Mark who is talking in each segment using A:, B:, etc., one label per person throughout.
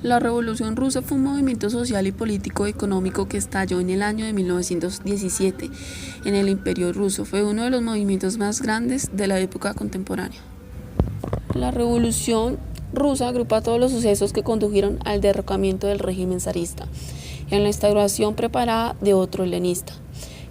A: La Revolución Rusa fue un movimiento social y político-económico que estalló en el año de 1917 en el Imperio Ruso. Fue uno de los movimientos más grandes de la época contemporánea. La Revolución Rusa agrupa todos los sucesos que condujeron al derrocamiento del régimen zarista y a la instauración preparada de otro helenista.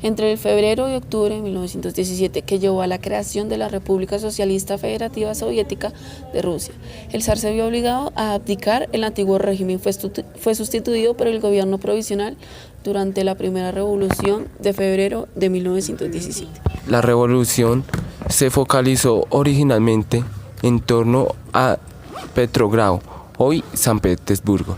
A: Entre el febrero y octubre de 1917, que llevó a la creación de la República Socialista Federativa Soviética de Rusia, el zar se vio obligado a abdicar. El antiguo régimen fue sustituido por el gobierno provisional durante la primera revolución de febrero de 1917.
B: La revolución se focalizó originalmente en torno a Petrogrado, hoy San Petersburgo.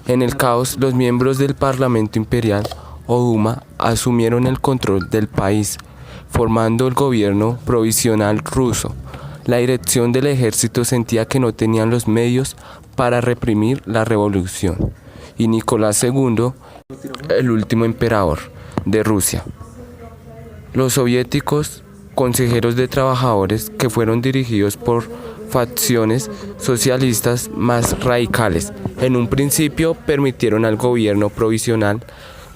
B: En el caos, los miembros del Parlamento Imperial o Duma asumieron el control del país, formando el gobierno provisional ruso. La dirección del ejército sentía que no tenían los medios para reprimir la revolución, y Nicolás II, el último emperador de Rusia. Los soviéticos, consejeros de trabajadores que fueron dirigidos por facciones socialistas más radicales, en un principio permitieron al gobierno provisional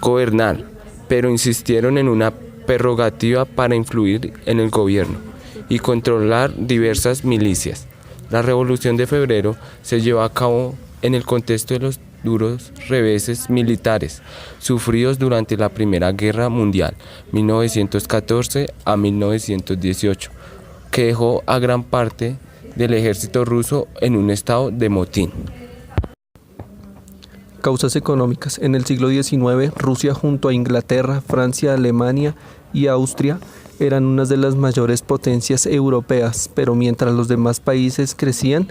B: gobernar, pero insistieron en una prerrogativa para influir en el gobierno y controlar diversas milicias. La Revolución de Febrero se llevó a cabo en el contexto de los duros reveses militares sufridos durante la Primera Guerra Mundial, 1914 a 1918, que dejó a gran parte del ejército ruso en un estado de motín.
C: Causas económicas. En el siglo XIX, Rusia junto a Inglaterra, Francia, Alemania y Austria eran unas de las mayores potencias europeas, pero mientras los demás países crecían,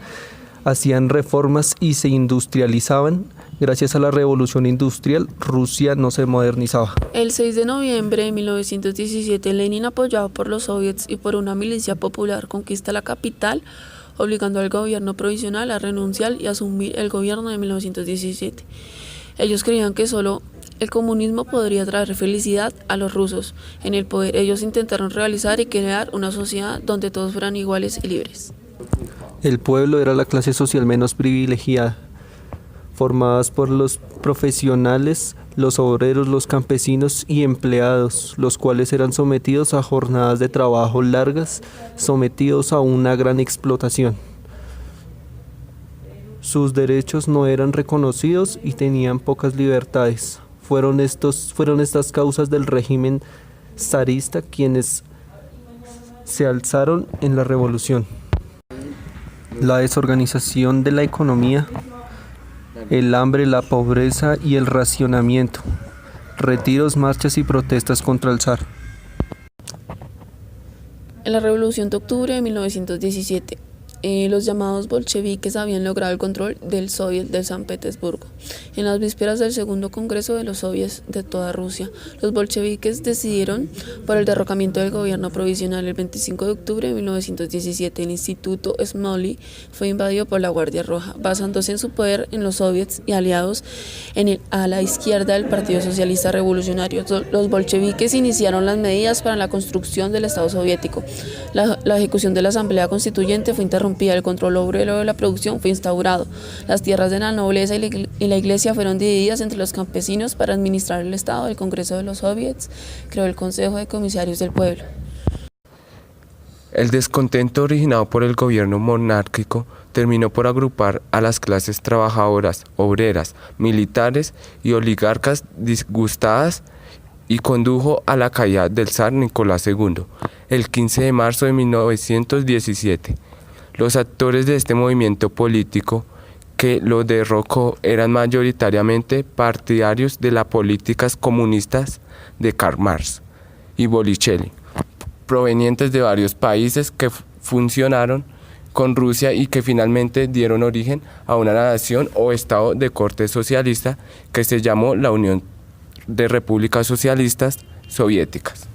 C: hacían reformas y se industrializaban. Gracias a la revolución industrial, Rusia no se modernizaba.
A: El 6 de noviembre de 1917, Lenin, apoyado por los soviets y por una milicia popular, conquista la capital, obligando al gobierno provisional a renunciar y asumir el gobierno de 1917. Ellos creían que solo el comunismo podría traer felicidad a los rusos. En el poder, ellos intentaron realizar y crear una sociedad donde todos fueran iguales y libres.
C: El pueblo era la clase social menos privilegiada, formadas por los profesionales, los obreros, los campesinos y empleados, los cuales eran sometidos a jornadas de trabajo largas, sometidos a una gran explotación. Sus derechos no eran reconocidos y tenían pocas libertades. Fueron estas causas del régimen zarista quienes se alzaron en la revolución. La desorganización de la economía, el hambre, la pobreza y el racionamiento, retiros, marchas y protestas contra el zar.
A: En la Revolución de Octubre de 1917, los llamados bolcheviques habían logrado el control del Soviet de San Petersburgo. En las vísperas del segundo congreso de los soviets de toda Rusia, los bolcheviques decidieron por el derrocamiento del gobierno provisional. El 25 de octubre de 1917, el Instituto Smolny fue invadido por la Guardia Roja, basándose en su poder en los soviets y aliados en el ala izquierda del Partido Socialista Revolucionario. Los bolcheviques iniciaron las medidas para la construcción del Estado soviético. La ejecución de la Asamblea Constituyente fue interrumpida. El control obrero de la producción fue instaurado. Las tierras de la nobleza y la iglesia fueron divididas entre los campesinos para administrar el Estado. El Congreso de los Soviets creó el Consejo de Comisarios del Pueblo.
B: El descontento originado por el gobierno monárquico terminó por agrupar a las clases trabajadoras, obreras, militares y oligarcas disgustadas y condujo a la caída del zar Nicolás II el 15 de marzo de 1917. Los actores de este movimiento político que lo derrocó eran mayoritariamente partidarios de las políticas comunistas de Karl Marx y Botticelli, provenientes de varios países que funcionaron con Rusia y que finalmente dieron origen a una nación o estado de corte socialista que se llamó la Unión de Repúblicas Socialistas Soviéticas.